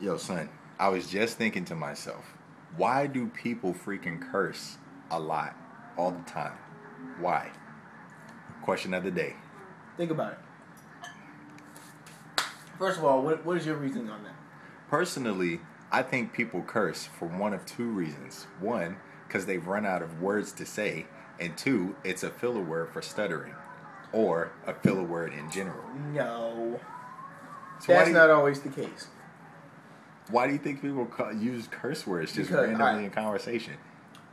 Yo, son, I was just thinking to myself, why do people freaking curse a lot all the time? Why? Question of the day. Think about it. First of all, what is your reasoning on that? Personally, I think people curse for one of two reasons. One, because they've run out of words to say, and two, it's a filler word for stuttering, or a filler word in general. No. So That's not always the case. Why do you think people use curse words just Because, randomly in conversation?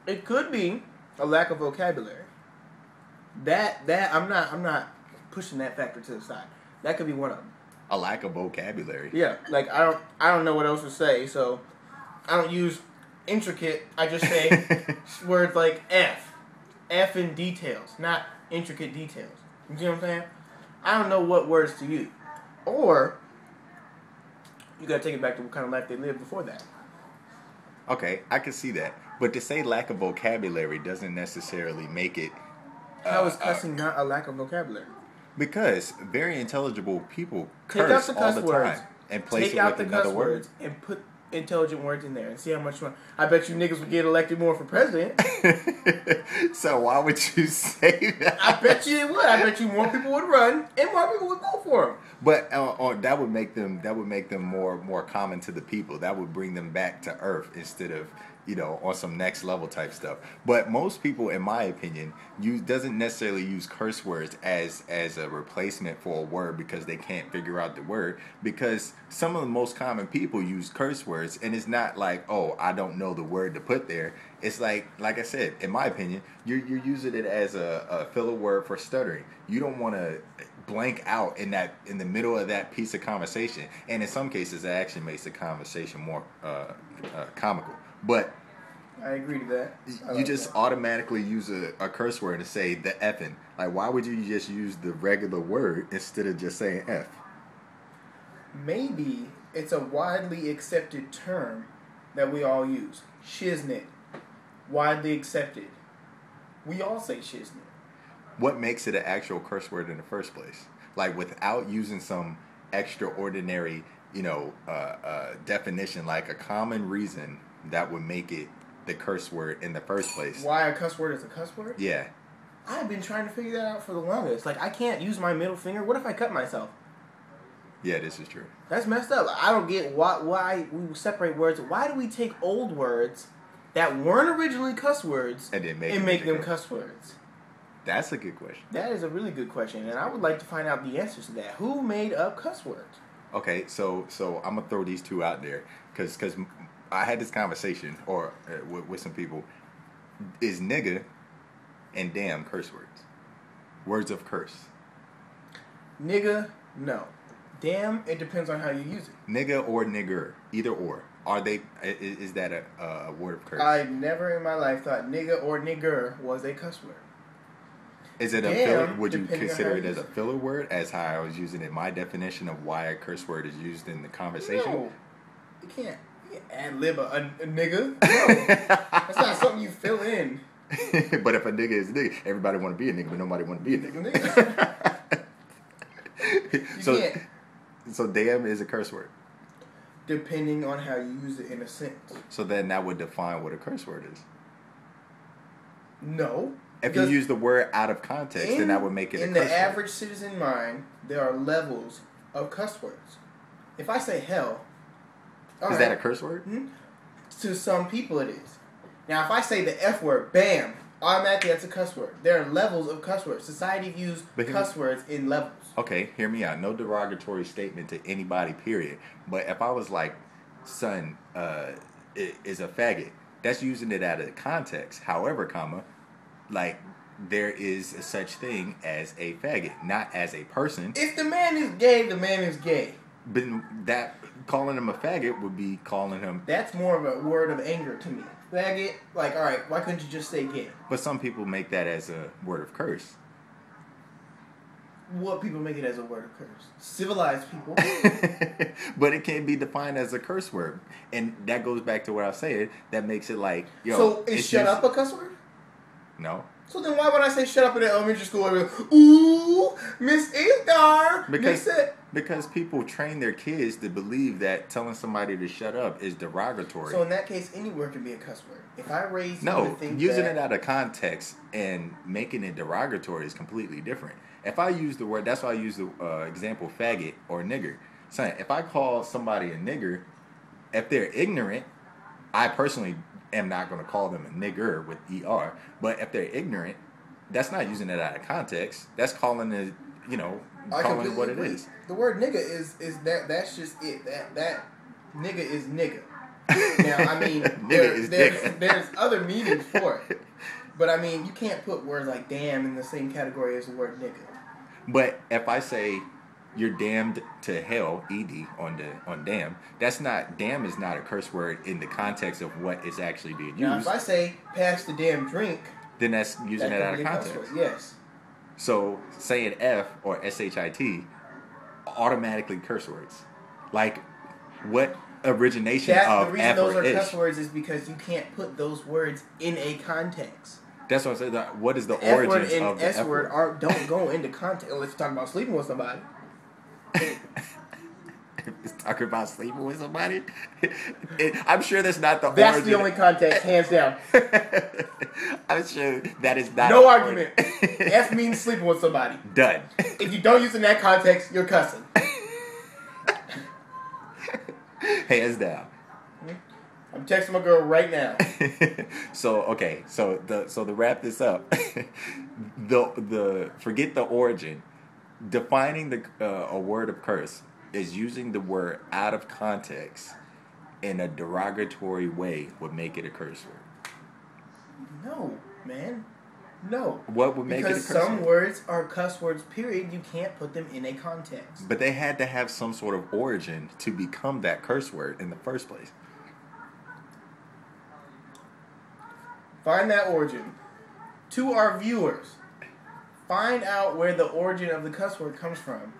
It could be a lack of vocabulary. That I'm not pushing that factor to the side. That could be one of them. A lack of vocabulary. Yeah, like I don't know what else to say, so I don't use intricate. I just say words like F in details, not intricate details. You see what I'm saying? I don't know what words to use, or you gotta take it back to what kind of life they lived before that. Okay, I can see that, but to say lack of vocabulary doesn't necessarily make it. How is cussing not a lack of vocabulary? Because very intelligible people Take out curse the all cuss the words. time and place Take it out with the another cuss word. words and put intelligent words in there and see how much fun. I bet you niggas would get elected more for president. So why would you say that? I bet you it would. I bet you more people would run and more people would go for him. But that would make them more common to the people. That would bring them back to earth instead of on some next level type stuff. But most people, in my opinion, doesn't necessarily use curse words as a replacement for a word because they can't figure out the word. Because some of the most common people use curse words, and it's not like, oh, I don't know the word to put there. It's like I said, in my opinion, you're using it as a filler word for stuttering. You don't want to blank out in the middle of that piece of conversation, and in some cases, that actually makes the conversation more comical. But I agree to that. You just automatically use a curse word to say the effing. Like, why would you just use the regular word instead of just saying F? Maybe it's a widely accepted term that we all use. Shiznit. Widely accepted. We all say shiznit. What makes it an actual curse word in the first place? Like, without using some extraordinary, definition, like a common reason that would make it the curse word in the first place. Why a cuss word is a cuss word? Yeah. I've been trying to figure that out for the longest. Like, I can't use my middle finger. What if I cut myself? Yeah, this is true. That's messed up. I don't get why we separate words. Why do we take old words that weren't originally cuss words and then make them cuss words? That's a good question. That is a really good question, and I would like to find out the answers to that. Who made up cuss words? Okay, so I'm gonna throw these two out there because I had this conversation with some people. Is nigga and damn curse words? Words of curse. Nigga, no. Damn, it depends on how you use it. Nigga or nigger, either or. Are they? Is that a word of curse? I never in my life thought nigga or nigger was a cuss word. Is it a filler? Would you consider it as a filler word, as how I was using it? My definition of why a curse word is used in the conversation. No, you can't ad-lib a nigga. No, that's not something you fill in. But if a nigga is a nigga, everybody want to be a nigga, but nobody want to be a nigga. So damn is a curse word. Depending on how you use it in a sentence. So then that would define what a curse word is. No. If you use the word out of context, then that would make it a curse word. In the average citizen mind, there are levels of cuss words. If I say hell... Is that a curse word? Mm-hmm. To some people it is. Now, if I say the F word, bam, automatically that's a cuss word. There are levels of cuss words. Society views cuss words in levels. Okay, hear me out. No derogatory statement to anybody, period. But if I was like, son, is a faggot, that's using it out of context. However, like, there is a such thing as a faggot, not as a person. If the man is gay, the man is gay. But that calling him a faggot would be calling him... That's more of a word of anger to me. Faggot, like, all right, why couldn't you just say gay? But some people make that as a word of curse. What people make it as a word of curse? Civilized people. But it can't be defined as a curse word. And that goes back to what I said. That makes it like... So is shut up a cuss word? No. So then why would I say shut up in elementary school? And be like, ooh, Miss Ildar. Because people train their kids to believe that telling somebody to shut up is derogatory. So in that case, any word can be a cuss word. If I raise you to think using it out of context and making it derogatory is completely different. If I use the word, that's why I use the example faggot or nigger. So if I call somebody a nigger, if they're ignorant, I personally am not going to call them a nigger with ER. But if they're ignorant, that's not using it out of context. That's calling it, calling it what it is. The word nigga is that's just it. That nigga is nigga. Now, I mean, there's other meanings for it. But, I mean, you can't put words like damn in the same category as the word nigga. But if I say you're damned to hell, ED, on damn, damn is not a curse word in the context of what is actually being used. Now, if I say pass the damn drink, then that's using it out of context. Yes. So, saying F or SHIT, automatically curse words. Like, what origination of the reason F those or are ish. cuss words is because you can't put those words in a context. That's what I'm saying. What is the F word origins and of the S word don't go into context unless you're talking about sleeping with somebody. Talking about sleeping with somebody? I'm sure that's not the That's origin. the only context, hands down. I'm sure that is not no argument. F means sleeping with somebody. Done. If you don't use it in that context, you're cussing. Hands down. I'm texting my girl right now. So to wrap this up, the forget the origin. Defining a word of curse is using the word out of context in a derogatory way would make it a curse word. No, man. No. What would make it a curse word? Because some words are cuss words, period. You can't put them in a context. But they had to have some sort of origin to become that curse word in the first place. Find that origin. To our viewers, find out where the origin of the cuss word comes from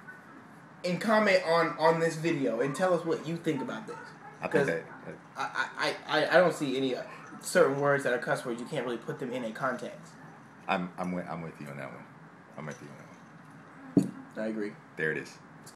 and comment on this video and tell us what you think about this. Because I don't see any certain words that are cuss words. You can't really put them in a context. I'm with you on that one. I'm with you on that one. I agree. There it is.